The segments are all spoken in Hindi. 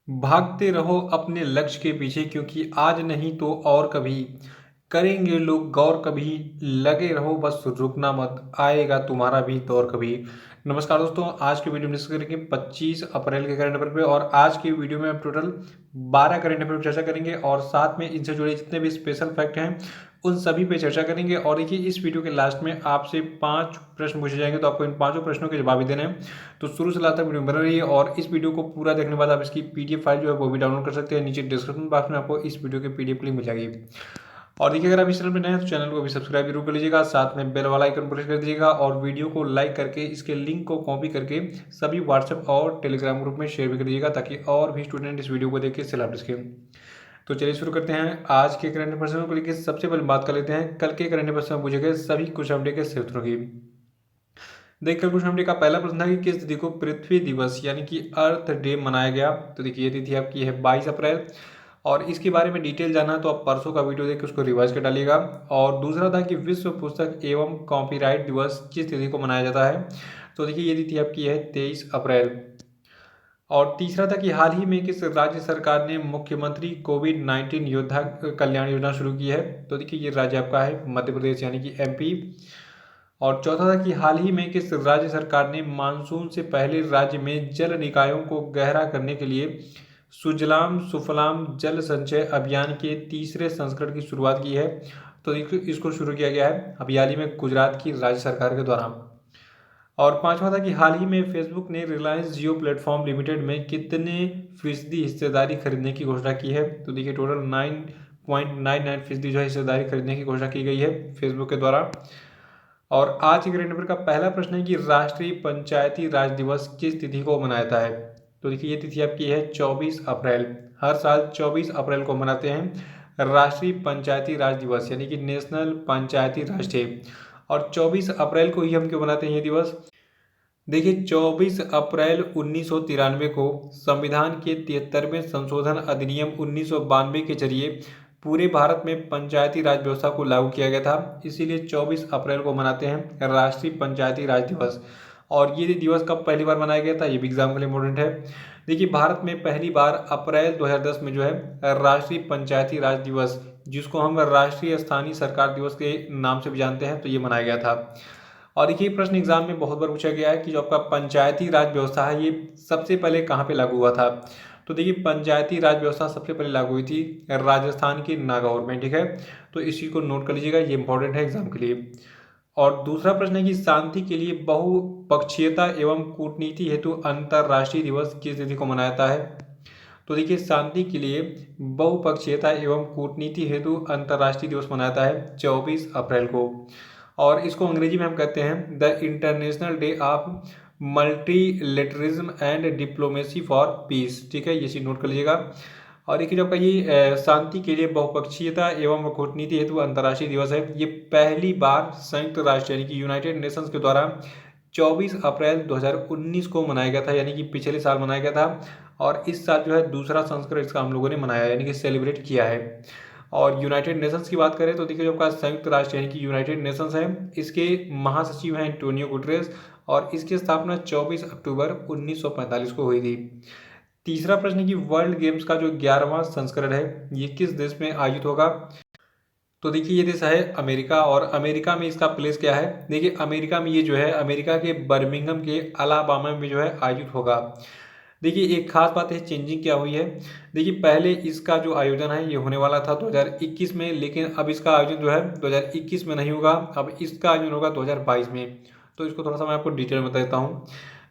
भागते रहो अपने लक्ष्य के पीछे क्योंकि आज नहीं तो और कभी करेंगे लोग गौर कभी। लगे रहो बस रुकना मत, आएगा तुम्हारा भी दौर कभी। नमस्कार दोस्तों, आज की वीडियो में डिस्कस करेंगे 25 अप्रैल के करंट अफेयर पे। और आज की वीडियो में हम टोटल 12 करंट अफेयर पर चर्चा करेंगे और साथ में इनसे जुड़े जितने भी स्पेशल फैक्ट हैं उन सभी पे चर्चा करेंगे। और देखिए, इस वीडियो के लास्ट में आपसे 5 प्रश्न पूछे जाएंगे, तो आपको इन पांचों प्रश्नों के जवाब भी देने हैं। तो शुरू से लास्ट तक वीडियो बना रही है और इस वीडियो को पूरा देखने के बाद आप इसकी पीडीएफ फाइल जो है वो भी डाउनलोड कर सकते हैं। नीचे डिस्क्रिप्शन बॉक्स में आपको इस वीडियो की पीडीएफ लिंक मिल जाएगी। और देखिए, अगर आप इस चैनल पर नए हैं तो चैनल को भी सब्सक्राइब जरूर कर लीजिएगा, साथ में बेल वाला आइकन प्रेस कर दीजिएगा और वीडियो को लाइक करके इसके लिंक को कॉपी करके सभी व्हाट्सएप और टेलीग्राम ग्रुप में शेयर भी कर दीजिएगा ताकि और भी स्टूडेंट इस वीडियो को देख के सिलेबस सकें। तो चलिए शुरू करते हैं आज के करंट अफेयर्स को लेकर। सबसे पहले बात कर लेते हैं कल के करंट अफेयर्स में पूछे गए सभी क्वेश्चन अपडेट के सही उत्तरों की। देखिए, क्वेश्चन अपडेट का पहला प्रश्न था कि किस तिथि को पृथ्वी दिवस यानी कि अर्थ डे मनाया गया। तो देखिए, ये तिथि आपकी है 22 अप्रैल। और इसके बारे में डिटेल जानना है तो आप परसों का वीडियो देख के उसको रिवाइज कर डालिएगा। और दूसरा था कि विश्व पुस्तक एवं कॉपीराइट दिवस किस तिथि को मनाया जाता है। तो देखिए, ये तिथि आपकी है 23 अप्रैल। और तीसरा था कि हाल ही में किस राज्य सरकार ने मुख्यमंत्री कोविड-19 योद्धा कल्याण योजना शुरू की है। तो देखिए, ये राज्य आपका है मध्य प्रदेश यानी कि एमपी। और चौथा था कि हाल ही में किस राज्य सरकार ने मानसून से पहले राज्य में जल निकायों को गहरा करने के लिए सुजलाम सुफलाम जल संचय अभियान के तीसरे संस्करण की शुरुआत की है। तो इसको शुरू किया गया है अभी हाल ही में गुजरात की राज्य सरकार के द्वारा। और पांचवा था कि हाल ही में फेसबुक ने रिलायंस जियो प्लेटफॉर्म लिमिटेड में कितने फीसदी हिस्सेदारी खरीदने की घोषणा की है। तो देखिए, टोटल 9.99% जो है हिस्सेदारी खरीदने की घोषणा की गई है फेसबुक के द्वारा। और आज के करंट अफेयर का पहला प्रश्न है कि राष्ट्रीय पंचायती राज दिवस किस तिथि को मनाया जाता है। तो देखिए, ये तिथि आपकी है 24 अप्रैल। हर साल 24 अप्रैल को मनाते हैं राष्ट्रीय पंचायती राज दिवस यानी कि नेशनल पंचायती राज डे। और 24 अप्रैल को ही हम क्यों मनाते हैं ये दिवस। देखिए, 24 अप्रैल 1993 को संविधान के 73वें संशोधन अधिनियम 1992 के जरिए पूरे भारत में पंचायती राज व्यवस्था को लागू किया गया था। इसीलिए 24 अप्रैल को मनाते हैं राष्ट्रीय पंचायती राज दिवस। और ये दिवस कब पहली बार मनाया गया था, ये भी एग्जाम के लिए इम्पोर्टेंट है। देखिए, भारत में पहली बार अप्रैल 2010 में जो है राष्ट्रीय पंचायती राज दिवस, जिसको हम राष्ट्रीय स्थानीय सरकार दिवस के नाम से भी जानते हैं, तो ये मनाया गया था। और देखिए, प्रश्न एग्जाम में बहुत बार पूछा गया है कि जो आपका पंचायती राज व्यवस्था है ये सबसे पहले कहाँ पे लागू हुआ था। तो देखिए, पंचायती राज व्यवस्था सबसे पहले लागू हुई थी राजस्थान के नागौर में। ठीक है, तो इसी को नोट कर लीजिएगा, ये इंपॉर्टेंट है एग्जाम के लिए। और दूसरा प्रश्न है कि शांति के लिए बहुपक्षीयता एवं कूटनीति हेतु अंतर्राष्ट्रीय दिवस किस तिथि को मनाया जाता है। तो देखिए, शांति के लिए बहुपक्षीयता एवं कूटनीति हेतु अंतर्राष्ट्रीय दिवस मनाया जाता है 24 अप्रैल को। और इसको अंग्रेजी में हम कहते हैं the international day of multilateralism and diplomacy for piece. ठीक है, ये चीज नोट कर लीजिएगा। और देखिए, जो आपका ये शांति के लिए बहुपक्षीयता एवं कूटनीति हेतु अंतर्राष्ट्रीय दिवस है, ये पहली बार संयुक्त राष्ट्र यानी कि यूनाइटेड नेशंस के द्वारा 24 अप्रैल 2019 को मनाया गया था, यानी कि पिछले साल मनाया गया था। और इस साल जो है दूसरा संस्करण इसका हम लोगों ने मनाया यानी कि सेलिब्रेट किया है। और यूनाइटेड नेशंस की बात करें तो देखिए, जो आपका संयुक्त राष्ट्र यानी कि यूनाइटेड नेशंस है, इसके महासचिव हैं एंटोनियो गुटेरेस और इसकी स्थापना 24 अक्टूबर 1945 को हुई थी। तीसरा प्रश्न कि वर्ल्ड गेम्स का जो 11वां संस्करण है ये किस देश में आयोजित होगा। तो देखिए, ये देश है अमेरिका। और अमेरिका में इसका प्लेस क्या है। देखिए, अमेरिका में ये जो है अमेरिका के बर्मिंघम के अलाबामा में जो है आयोजित होगा। देखिए, एक खास बात है चेंजिंग क्या हुई है। देखिए, पहले इसका जो आयोजन है ये होने वाला था 2021 में, लेकिन अब इसका आयोजन जो है 2021 में नहीं होगा, अब इसका आयोजन होगा 2022 में। तो इसको थोड़ा सा मैं आपको डिटेल में बता देता हूँ।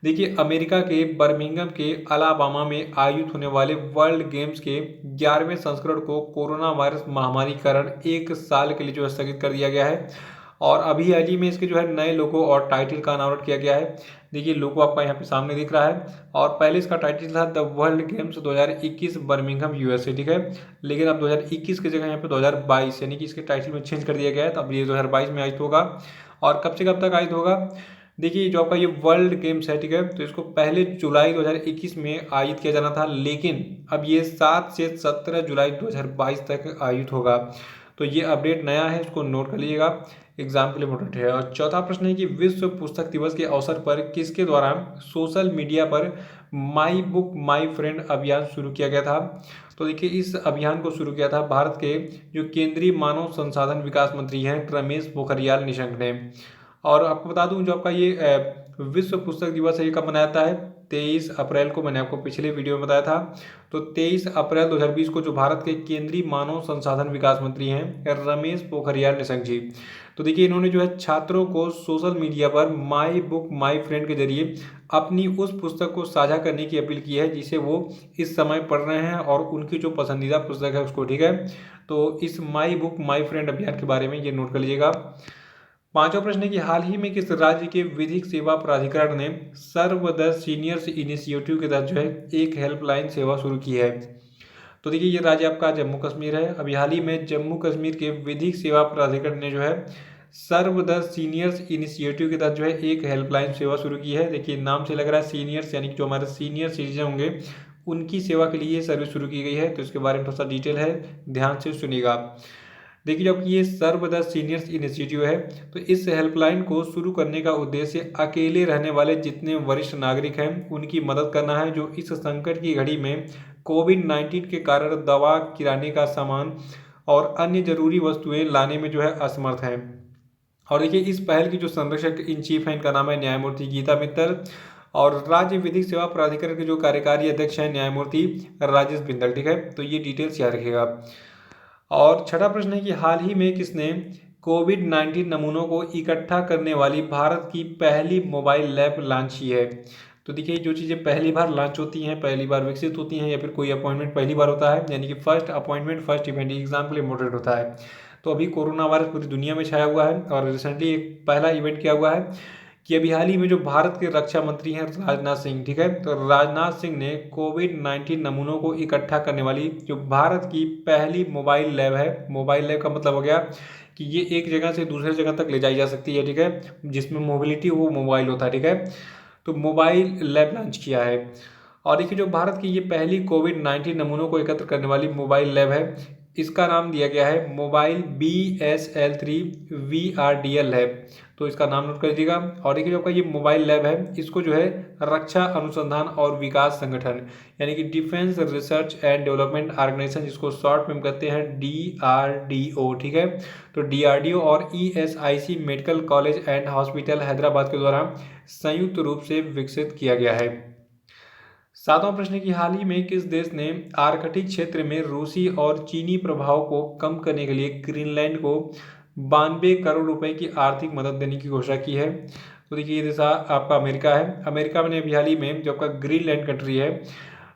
देखिए, अमेरिका के बर्मिंघम के अलाबामा में आयोजित होने वाले वर्ल्ड गेम्स के 11वें संस्करण को कोरोना वायरस महामारी के कारण 1 साल के लिए जो है स्थगित कर दिया गया है। और अभी हाल ही में इसके जो है नए लोगो और टाइटल का अनावरण किया गया है। देखिए, लोगो आपका यहाँ पे सामने दिख रहा है। और पहले इसका टाइटल था the world games 2021 Birmingham USA. ठीक है, लेकिन अब 2021 की जगह यहाँ पे 2022 यानी कि इसके टाइटल में चेंज कर दिया गया है। तो अब ये 2022 में आयोजित होगा। और कब से कब तक आयोजित होगा। देखिए, जो आपका ये वर्ल्ड गेम्स है, ठीक है, तो इसको पहले जुलाई 2021 में आयोजित किया जाना था, लेकिन अब ये 7 से 17 जुलाई 2022 तक आयोजित होगा। तो ये अपडेट नया है, इसको नोट कर लीजिएगा, एग्जाम के लिए इम्पोर्टेंट है। और चौथा प्रश्न है कि विश्व पुस्तक दिवस के अवसर पर किसके द्वारा सोशल मीडिया पर माई बुक माई फ्रेंड अभियान शुरू किया गया था। तो देखिए इस अभियान को शुरू किया था भारत के जो केंद्रीय मानव संसाधन विकास मंत्री हैं रमेश पोखरियाल निशंक ने। और आपको बता दूं जो आपका ये विश्व पुस्तक दिवस है ये कब मनाया जाता है? 23 अप्रैल को, मैंने आपको पिछले वीडियो में बताया था। तो 23 अप्रैल 2020 को जो भारत के केंद्रीय मानव संसाधन विकास मंत्री हैं रमेश पोखरियाल निशंक जी, तो देखिए इन्होंने जो है छात्रों को सोशल मीडिया पर माई बुक माई फ्रेंड के जरिए अपनी उस पुस्तक को साझा करने की अपील की है जिसे वो इस समय पढ़ रहे हैं और उनकी जो पसंदीदा पुस्तक है उसको, ठीक है। तो इस माई बुक माई फ्रेंड अभियान के बारे में ये नोट कर लीजिएगा। पांचवा प्रश्न है कि हाल ही में किस राज्य के विधिक सेवा प्राधिकरण ने सर्व द सीनियर्स इनिशिएटिव के तहत जो है एक हेल्पलाइन सेवा शुरू की है? तो देखिए ये राज्य आपका जम्मू कश्मीर है। अभी हाल ही में जम्मू कश्मीर के विधिक सेवा प्राधिकरण ने जो है सर्व द सीनियर्स इनिशिएटिव के तहत जो है एक हेल्पलाइन सेवा शुरू की है। देखिए नाम से लग रहा है सीनियर्स, यानी कि जो हमारे सीनियर सिटीजन होंगे उनकी सेवा के लिए ये सर्विस शुरू की गई है। तो इसके बारे में थोड़ा सा डिटेल है, ध्यान से सुनिएगा। देखिए जब ये सर्व द सीनियर्स इनिशिएटिव है तो इस हेल्पलाइन को शुरू करने का उद्देश्य अकेले रहने वाले जितने वरिष्ठ नागरिक हैं उनकी मदद करना है जो इस संकट की घड़ी में कोविड-19 के कारण दवा, किराने का सामान और अन्य जरूरी वस्तुएं लाने में जो है असमर्थ हैं। और देखिए इस पहल की जो संरक्षक इन चीफ है इनका नाम है न्यायमूर्ति गीता मित्तल, और राज्य विधिक सेवा प्राधिकरण के जो कार्यकारी अध्यक्ष हैं न्यायमूर्ति राजेश बिंदल, ठीक है। तो ये डिटेल्स याद रखिएगा। और छठा प्रश्न है कि हाल ही में किसने कोविड-19 नमूनों को इकट्ठा करने वाली भारत की पहली मोबाइल लैब लॉन्च की है? तो देखिए जो चीज़ें पहली बार लॉन्च होती हैं, पहली बार विकसित होती हैं, या फिर कोई अपॉइंटमेंट पहली बार होता है, यानी कि first appointment first event example important होता है। तो अभी कोरोना वायरस पूरी दुनिया में छाया हुआ है और रिसेंटली एक पहला इवेंट क्या हुआ है कि अभी हाल ही में जो भारत के रक्षा मंत्री हैं राजनाथ सिंह, ठीक है, तो राजनाथ सिंह ने कोविड-19 नमूनों को इकट्ठा करने वाली जो भारत की पहली मोबाइल लैब है, मोबाइल लैब का मतलब हो गया कि ये एक जगह से दूसरे जगह तक ले जाई जा सकती है, ठीक है, जिसमें मोबिलिटी वो मोबाइल होता है, ठीक है। तो मोबाइल लैब लॉन्च किया है। और देखिए जो भारत की ये पहली कोविड-19 नमूनों को एकत्र करने वाली मोबाइल लैब है, इसका नाम दिया गया है मोबाइल BSL-3 VRDL लैब। तो इसका नाम नोट कर लीजिएगा। और देखिए जो आपका ये मोबाइल लैब है इसको जो है रक्षा अनुसंधान और विकास संगठन, यानी कि defence research and development organisation, जिसको शॉर्ट में हम कहते हैं DRDO, ठीक है। तो DRDO और ESIC medical college and hospital Hyderabad के द्वारा संयुक्त रूप से विकसित किया गया है। सातवां प्रश्न है कि हाल ही में किस देश ने आर्कटिक क्षेत्र में रूसी और चीनी प्रभाव को कम करने के लिए ग्रीनलैंड को 92 करोड़ रुपए की आर्थिक मदद देने की घोषणा की है? तो देखिए ये देश आपका अमेरिका है। अमेरिका में अभी हाल ही में जो आपका ग्रीनलैंड कंट्री है,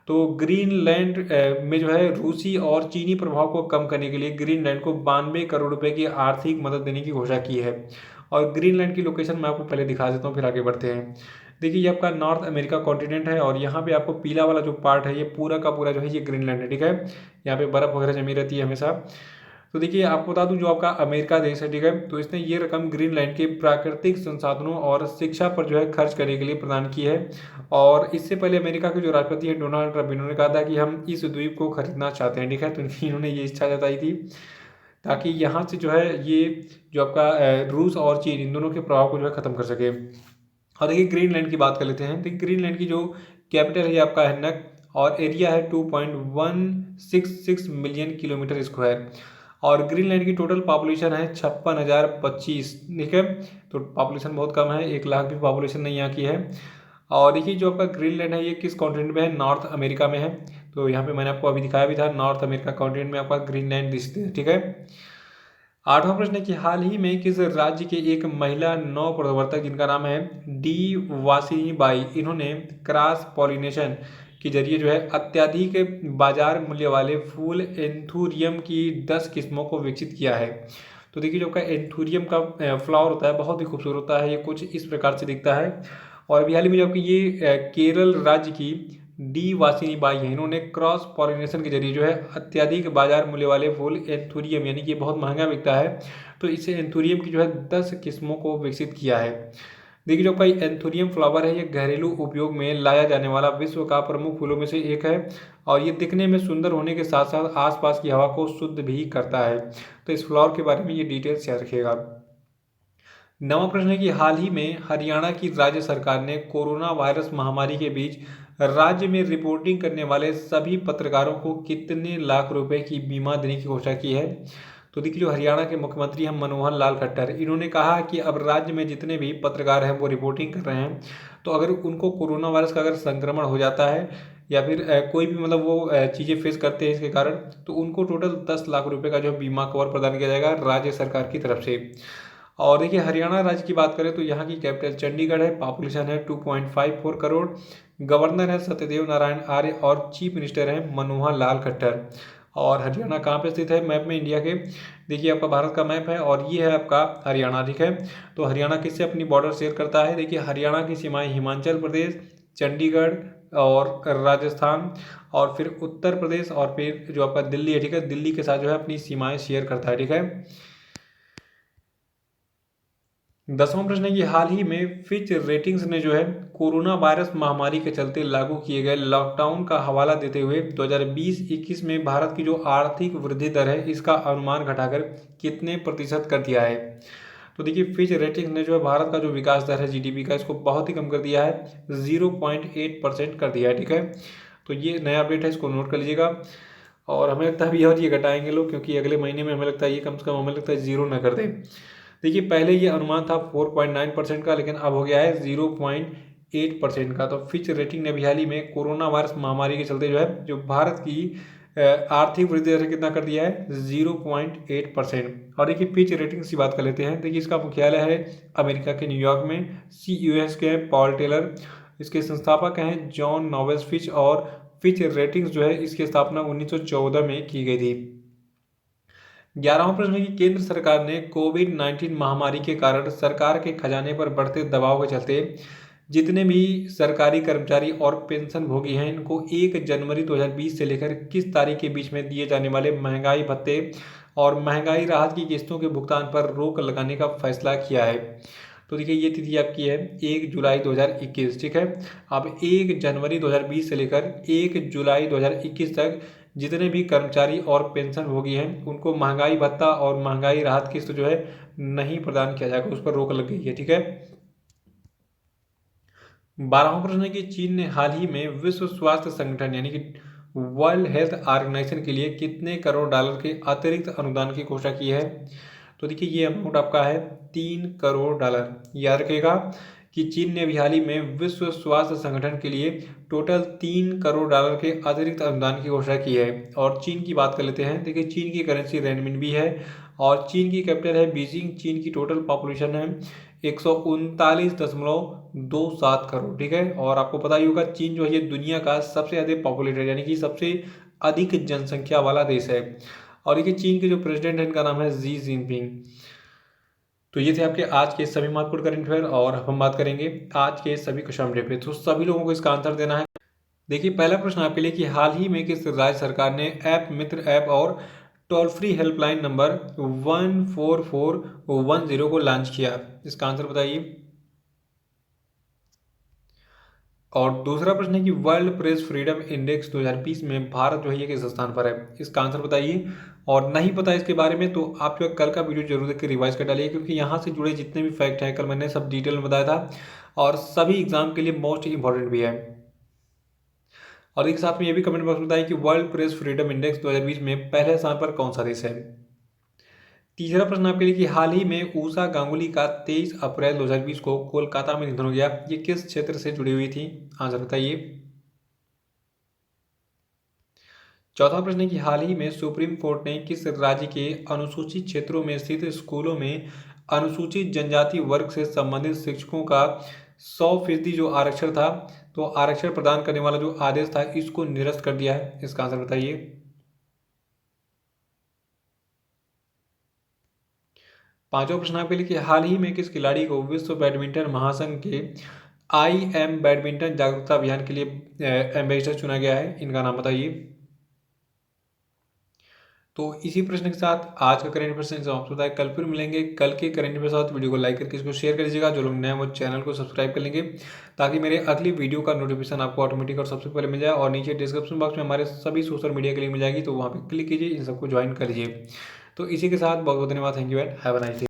तो ग्रीनलैंड में जो है रूसी और चीनी प्रभाव को कम करने के लिए ग्रीनलैंड को 92 करोड़ रुपए की आर्थिक मदद देने की घोषणा की है। और ग्रीनलैंड की लोकेशन मैं आपको पहले दिखा देता हूँ, फिर आगे बढ़ते हैं। देखिए ये आपका नॉर्थ अमेरिका कॉन्टिनेंट है और यहाँ पे आपको पीला वाला जो पार्ट है ये पूरा का पूरा जो है ये ग्रीनलैंड है, ठीक है। यहाँ पे बर्फ वगैरह जमी रहती है हमेशा। तो देखिए आपको बता दूं जो आपका अमेरिका देश है, ठीक है, तो इसने ये रकम ग्रीनलैंड के प्राकृतिक संसाधनों और शिक्षा पर जो है खर्च करने के लिए प्रदान की है। और इससे पहले अमेरिका के जो राष्ट्रपति है डोनाल्ड ट्रंप, इन्होंने कहा था कि हम इस द्वीप को खरीदना चाहते हैं, ठीक है। तो इन्होंने ये इच्छा जताई थी ताकि यहाँ से जो है ये जो आपका रूस और चीन इन दोनों के प्रभाव को जो है खत्म कर सके। और देखिए ग्रीनलैंड की बात कर लेते हैं। देखिए ग्रीनलैंड की जो कैपिटल है आपका है नक, और एरिया है 2.166 मिलियन किलोमीटर स्क्वायर। और ग्रीनलैंड की टोटल पॉपुलेशन है 56,025, ठीक है। तो पॉपुलेशन बहुत कम है, 1 लाख भी पॉपुलेशन नहीं यहाँ की है। और देखिए जो आपका ग्रीनलैंड है ये किस कॉन्टिनेंट में है? नॉर्थ अमेरिका में है। तो यहाँ पे मैंने आपको अभी दिखाया भी था, नॉर्थ अमेरिका कॉन्टिनेंट में आपका ग्रीनलैंड स्थित है, ठीक है। आठवां प्रश्न है कि हाल ही में किस राज्य के एक महिला नौ प्रवर्तक जिनका नाम है डी वासिनी बाई, इन्होंने क्रॉस पॉलिनेशन के जरिए जो है अत्यधिक बाजार मूल्य वाले फूल एंथूरियम की 10 किस्मों को विकसित किया है? तो देखिए जो का एंथूरियम का फ्लावर होता है बहुत ही खूबसूरत होता है, ये कुछ इस प्रकार से दिखता है। और अभी हाल ही में जो आपकी ये केरल राज्य की डी वासिनी बाई है, इन्होंने क्रॉस पॉलिनेशन के जरिए जो है अत्यधिक बाजार मूल्य वाले फूल एंथूरियम, यानी कि ये बहुत महंगा बिकता है, तो इसे एंथूरियम की जो है 10 किस्मों को विकसित किया है। देखिए जो भाई एंथूरियम फ्लावर है ये घरेलू उपयोग में लाया जाने वाला विश्व का प्रमुख फूलों में से एक है, और ये दिखने में सुंदर होने के साथ साथ आसपास की हवा को शुद्ध भी करता है। तो इस फ्लावर के बारे में ये डिटेल्स याद रखिएगा। नवा प्रश्न है कि हाल ही में हरियाणा की राज्य सरकार ने कोरोना वायरस महामारी के बीच राज्य में रिपोर्टिंग करने वाले सभी पत्रकारों को कितने लाख रुपए की बीमा देने की घोषणा की है। तो देखिए, जो हरियाणा के मुख्यमंत्री हैं मनोहर लाल खट्टर, इन्होंने कहा कि अब राज्य में जितने भी पत्रकार हैं वो रिपोर्टिंग कर रहे हैं, तो अगर उनको कोरोना वायरस का अगर संक्रमण हो जाता है या फिर कोई भी मतलब वो चीज़ें फेस करते हैं इसके कारण, तो उनको टोटल 10 लाख रुपए का जो बीमा कवर प्रदान किया जाएगा राज्य सरकार की तरफ से। और देखिए, हरियाणा राज्य की बात करें तो यहाँ की कैपिटल चंडीगढ़ है, पॉपुलेशन है 2.54 करोड़, गवर्नर है सत्यदेव नारायण आर्य और चीफ मिनिस्टर है मनोहर लाल खट्टर। और हरियाणा कहाँ पे स्थित है मैप में इंडिया के, देखिए आपका भारत का मैप है और ये है आपका हरियाणा, ठीक है। तो हरियाणा किससे अपनी बॉर्डर शेयर करता है, देखिए हरियाणा की सीमाएं हिमाचल प्रदेश, चंडीगढ़ और राजस्थान और फिर उत्तर प्रदेश और फिर जो आपका दिल्ली है, ठीक है, दिल्ली के साथ जो है अपनी सीमाएं शेयर करता है, ठीक है। 10वां प्रश्न है कि हाल ही में फिच रेटिंग्स ने जो है कोरोना वायरस महामारी के चलते लागू किए गए लॉकडाउन का हवाला देते हुए 2020-21 में भारत की जो आर्थिक वृद्धि दर है इसका अनुमान घटाकर कितने प्रतिशत कर दिया है। तो देखिए, फिच रेटिंग्स ने जो है भारत का जो विकास दर है जीडीपी का, इसको बहुत ही कम कर दिया है, 0.8% कर दिया है, ठीक है। तो ये नया अपडेट है, इसको नोट कर लीजिएगा। और हमें लगता है अभी और ये घटाएंगे लोग, क्योंकि अगले महीने में हमें लगता है ये कम से कम हमें लगता है जीरो ना कर दें। देखिए, पहले ये अनुमान था 4.9% का, लेकिन अब हो गया है 0.8% का। तो फिच रेटिंग ने अभी हाल ही में कोरोना वायरस महामारी के चलते जो है जो भारत की आर्थिक वृद्धि दर कितना कर दिया है, 0.8%। और देखिए, फिच रेटिंग्स की बात कर लेते हैं। देखिए, इसका मुख्यालय है अमेरिका के न्यूयॉर्क में, CUS के हैं पॉल टेलर, इसके संस्थापक हैं जॉन नोवेल फिच, और फिच रेटिंग्स जो है इसकी स्थापना 1914 में की गई थी। 11वां प्रश्न है कि केंद्र सरकार ने कोविड-19 महामारी के कारण सरकार के खजाने पर बढ़ते दबाव के चलते जितने भी सरकारी कर्मचारी और पेंशन भोगी हैं इनको 1 जनवरी 2020 से लेकर किस तारीख के बीच में दिए जाने वाले महंगाई भत्ते और महंगाई राहत की किस्तों के भुगतान पर रोक लगाने का फैसला किया है। तो देखिए, ये तिथि आपकी है 1 जुलाई 2021, ठीक है। अब 1 जनवरी 2020 से लेकर 1 जुलाई 2021 तक जितने भी कर्मचारी और पेंशन भोगी हैं उनको महंगाई भत्ता और महंगाई राहत किस्त जो है नहीं प्रदान किया जाएगा, उस पर रोक लग गई है, ठीक है। 12वां प्रश्न है कि चीन ने हाल ही में विश्व स्वास्थ्य संगठन यानी कि वर्ल्ड हेल्थ ऑर्गेनाइजेशन के लिए कितने करोड़ डॉलर के अतिरिक्त अनुदान की घोषणा की है। तो देखिए, ये अमाउंट आपका है 3 करोड़ डॉलर। याद रखिएगा कि चीन ने अभी हाल ही में विश्व स्वास्थ्य संगठन के लिए टोटल 3 करोड़ डॉलर के अतिरिक्त अनुदान की घोषणा की है। और चीन की बात कर लेते हैं। देखिए, चीन की करेंसी रेनमिनबी है और चीन की कैपिटल है बीजिंग। चीन की टोटल पॉपुलेशन है 139.27 करोड़, ठीक है। और आपको पता ही होगा चीन जो है ये दुनिया का सबसे अधिक पॉपुलेटेड यानी कि सबसे अधिक जनसंख्या वाला देश है। और देखिए, चीन के जो प्रेसिडेंट है इनका नाम है जी जिनपिंग। तो ये थे आपके आज के सभी महत्वपूर्ण करंट अफेयर और हम बात करेंगे आज के सभी क्वेश्चन पे। तो सभी लोगों को इसका आंसर देना है। देखिए, पहला प्रश्न आपके लिए कि हाल ही में किस राज्य सरकार ने ऐप मित्र ऐप और टोल फ्री हेल्पलाइन नंबर 14410 को लॉन्च किया। इसका आंसर बताइए। और दूसरा प्रश्न है कि वर्ल्ड प्रेस फ्रीडम इंडेक्स 2020 में भारत जो है ये किस स्थान पर है। इसका आंसर बताइए। और नहीं पता इसके बारे में तो आप जो है कल का वीडियो जरूर देख के रिवाइज कर डालिए, क्योंकि यहाँ से जुड़े जितने भी फैक्ट हैं कल मैंने सब डिटेल में बताया था और सभी एग्जाम के लिए मोस्ट इंपॉर्टेंट भी है। और एक साथ में ये भी कमेंट बॉक्स में बताइए कि वर्ल्ड प्रेस फ्रीडम इंडेक्स 2020 में पहले स्थान पर कौन सा देश है। तीसरा प्रश्न आपके लिए कि हाल ही में ऊषा गांगुली का 23 अप्रैल 2020 को कोलकाता में निधन हो गया। ये किस क्षेत्र से जुड़ी हुई थी, आंसर बताइए। चौथा प्रश्न है कि हाल ही में सुप्रीम कोर्ट ने किस राज्य के अनुसूचित क्षेत्रों में स्थित स्कूलों में अनुसूचित जनजाति वर्ग से संबंधित शिक्षकों का 100% जो आरक्षण था, तो आरक्षण प्रदान करने वाला जो आदेश था इसको निरस्त कर दिया है। इसका आंसर बताइए। पांचवा प्रश्न आपके लिए कि हाल ही में किस खिलाड़ी को विश्व बैडमिंटन महासंघ के IM बैडमिंटन जागरूकता अभियान के लिए एम्बेसडर चुना गया है। इनका नाम बताइए। तो इसी प्रश्न के साथ आज का करंट अफेयर समाप्त होता है। कल फिर मिलेंगे कल के करंट अफेयर साथ। वीडियो को लाइक करके इसको शेयर कर दीजिएगा। जो लोग नए हैं वो चैनल को सब्सक्राइब कर लेंगे ताकि मेरे अगली वीडियो का नोटिफिकेशन आपको ऑटोमेटिक और सबसे पहले मिल जाए। और नीचे डिस्क्रिप्शन बॉक्स में हमारे सभी सोशल मीडिया के लिंक मिल जाएगी, तो वहाँ पर क्लिक कीजिए, इन सबको ज्वाइन कर लीजिए। तो इसी के साथ बहुत बहुत धन्यवाद। Thank you and have a nice day.